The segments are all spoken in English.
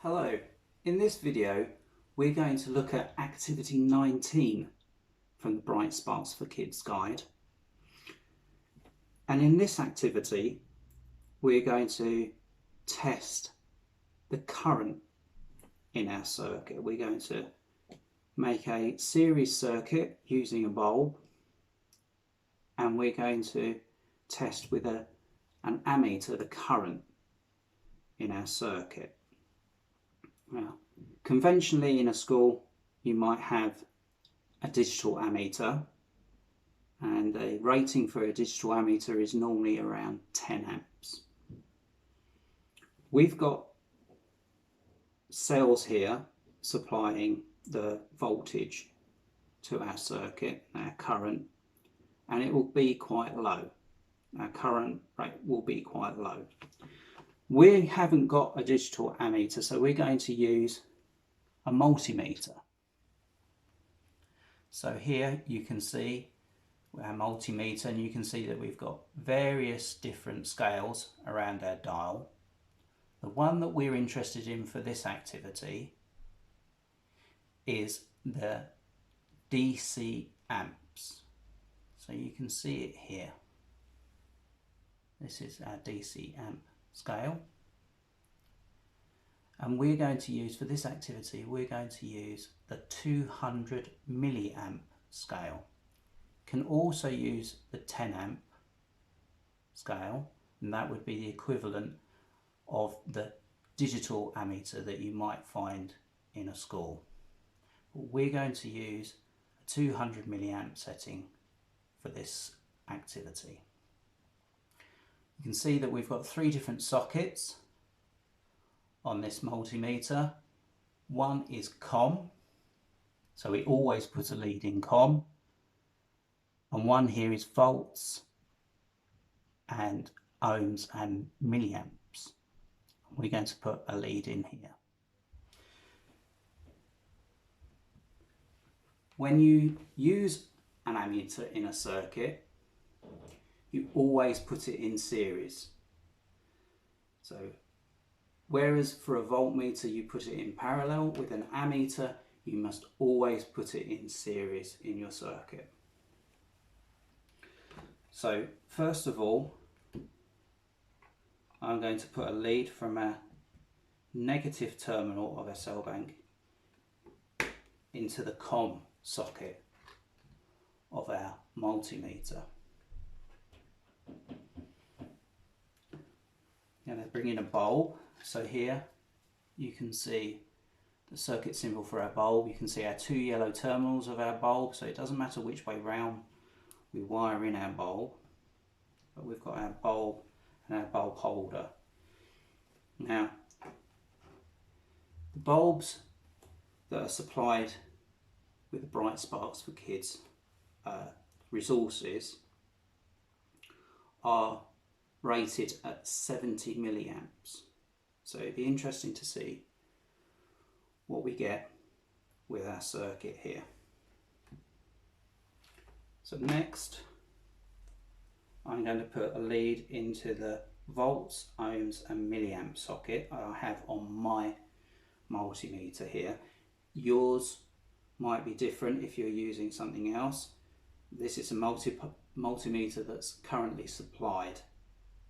Hello, in this video we're going to look at activity 19 from the BrightSparks4kids guide, and in this activity we're going to test the current in our circuit. We're going to make a series circuit using a bulb, and we're going to test with an ammeter the current in our circuit. Now, conventionally in a school you might have a digital ammeter, and the rating for a digital ammeter is normally around 10 amps. We've got cells here supplying the voltage to our circuit, our current, and it will be quite low. Our current rate will be quite low. We haven't got a digital ammeter, so we're going to use a multimeter. So here you can see our multimeter, and you can see that we've got various different scales around our dial. The one that we're interested in for this activity is the DC amps. So you can see it here. This is our DC amp scale, and we're going to use, for this activity, we're going to use the 200 milliamp scale. Can also use the 10 amp scale, and that would be the equivalent of the digital ammeter that you might find in a school. But we're going to use a 200 milliamp setting for this activity. You can see that we've got 3 different sockets on this multimeter. One is COM, so we always put a lead in COM, and one here is volts and ohms and milliamps. We're going to put a lead in here. When you use an ammeter in a circuit, you always put it in series. So whereas for a voltmeter you put it in parallel, with an ammeter you must always put it in series in your circuit. So first of all, I'm going to put a lead from our negative terminal of our cell bank into the COM socket of our multimeter. I'm going to bring in a bulb. So here you can see the circuit symbol for our bulb. You can see our 2 yellow terminals of our bulb, so it doesn't matter which way round we wire in our bulb, but we've got our bulb and our bulb holder. Now, the bulbs that are supplied with the BrightSparks4kids resources are rated at 70 milliamps. So it'd be interesting to see what we get with our circuit here. So next, I'm going to put a lead into the volts, ohms and milliamp socket I have on my multimeter here. Yours might be different if you're using something else. This is a multimeter that's currently supplied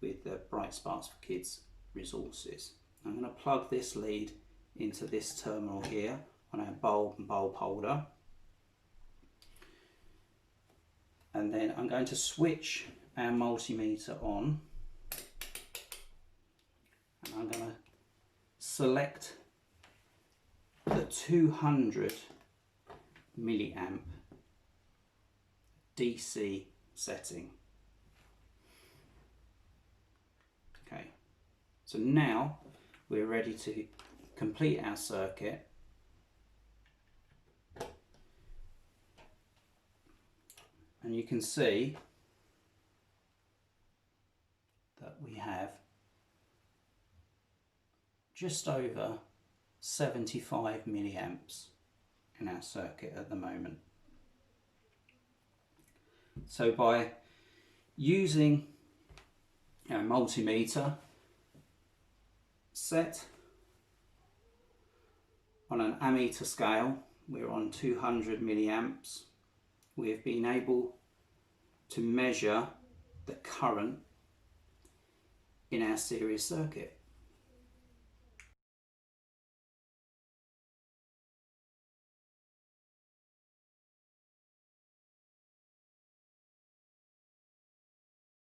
with the BrightSparks4kids resources. I'm going to plug this lead into this terminal here on our bulb and bulb holder, and then I'm going to switch our multimeter on, and I'm going to select the 200 milliamp DC setting. Okay, so now we're ready to complete our circuit. And you can see that we have just over 75 milliamps in our circuit at the moment. So by using our multimeter set On an ammeter scale, we're on 200 milliamps. We have been able to measure the current in our series circuit.